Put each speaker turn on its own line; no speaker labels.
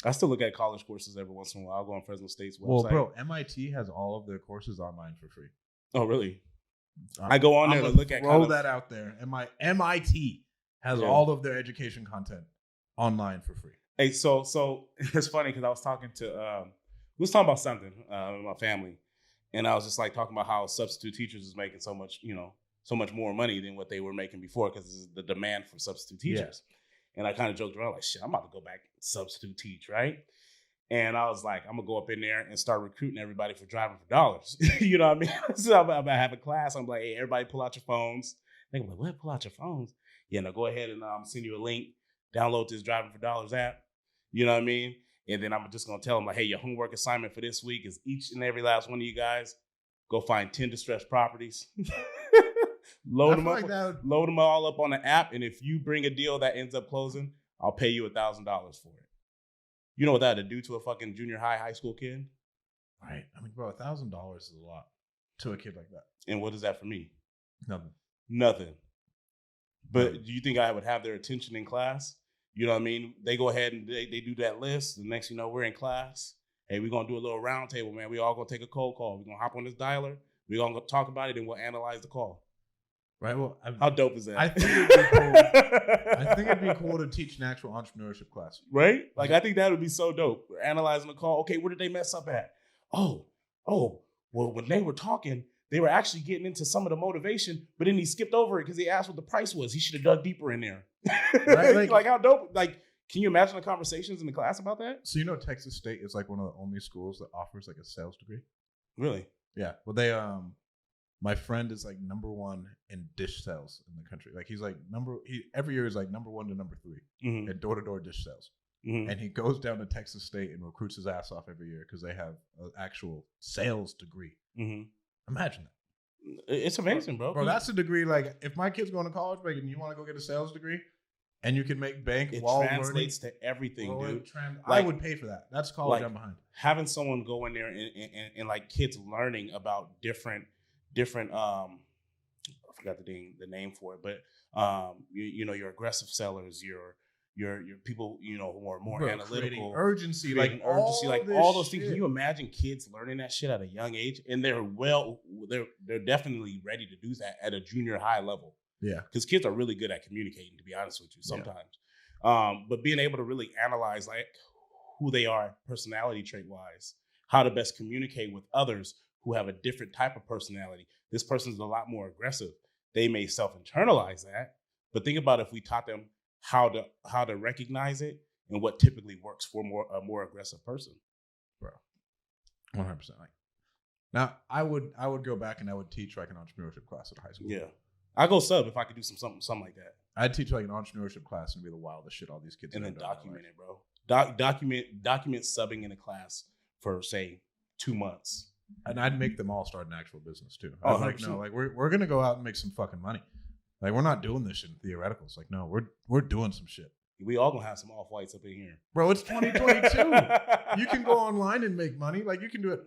I still look at college courses every once in a while. I'll go on Fresno State's website.
Well, bro, MIT has all of their courses online for free.
Oh, really? I go on there to look at.
Throw that out there. MIT has all of their education content online for free.
Hey, so it's funny because I was talking to we was talking about something with my family, and I was just like talking about how substitute teachers is making so much, so much more money than what they were making before because the demand for substitute teachers. Yeah. And I kind of joked around like, shit, I'm about to go back and substitute teach, right? And I was like, I'm gonna go up in there and start recruiting everybody for driving for dollars. You know what I mean? So I'm about to have a class. I'm like, hey, everybody pull out your phones. They're like, what? Pull out your phones? Yeah, no, go ahead and send you a link. Download this Driving for Dollars app. You know what I mean? And then I'm just gonna tell them like, hey, your homework assignment for this week is each and every last one of you guys go find 10 distressed properties. Load them up. Load them all up on the app, and if you bring a deal that ends up closing, I'll pay you $1,000 for it. You know what that would do to a fucking junior high school kid?
Right. I mean, bro, $1,000 is a lot to a kid like that.
And what is that for me?
Nothing.
But do you think I would have their attention in class? You know what I mean? They go ahead and they do that list. The next, we're in class. Hey, we're going to do a little round table, man. We all going to take a cold call. We're going to hop on this dialer. We're going to talk about it, and we'll analyze the call.
Right. Well,
how dope is that?
I think it'd be cool. I think it'd be cool to teach an actual entrepreneurship class.
Right? Like, I think that would be so dope. We're analyzing the call. Okay, where did they mess up at? Oh, well, when they were talking, they were actually getting into some of the motivation, but then he skipped over it because he asked what the price was. He should have dug deeper in there. Right? Like how dope? Like, can you imagine the conversations in the class about that?
So Texas State is like one of the only schools that offers like a sales degree.
Really?
Yeah. Well, they my friend is like number one in dish sales in the country. Like he's like every year is like number 1 to number 3 at door-to-door dish sales. Mm-hmm. And he goes down to Texas State and recruits his ass off every year because they have an actual sales degree. Mm-hmm. Imagine that.
It's amazing, bro.
Bro, that's a degree. Like if my kid's going to college, and you want to go get a sales degree, and you can make bank while learning. It translates
to everything, dude.
I would pay for that. That's college I'm behind.
Having someone go in there and like kids learning about different I forgot the name for it, but your aggressive sellers, your people, who are more analytical,
urgency,
like all those things. Can you imagine kids learning that shit at a young age? And they're definitely ready to do that at a junior high level.
Yeah,
because kids are really good at communicating, to be honest with you, sometimes. Yeah. But being able to really analyze like who they are personality trait wise, how to best communicate with others who have a different type of personality. This person's a lot more aggressive. They may self-internalize that, but think about if we taught them how to recognize it and what typically works for a more aggressive person.
Bro, 100%. Like, now I would go back and I would teach like an entrepreneurship class at high school.
Yeah, I go sub if I could do something like that.
I'd teach like an entrepreneurship class and be the wildest shit all these kids.
And then document it, bro. Document subbing in a class for say 2 months.
And I'd make them all start an actual business too. I was like, no, like we're gonna go out and make some fucking money. Like we're not doing this shit in theoreticals. Like no, we're doing some shit.
We all gonna have some off-whites up in here,
bro. It's 2022. You can go online and make money. Like you can do it.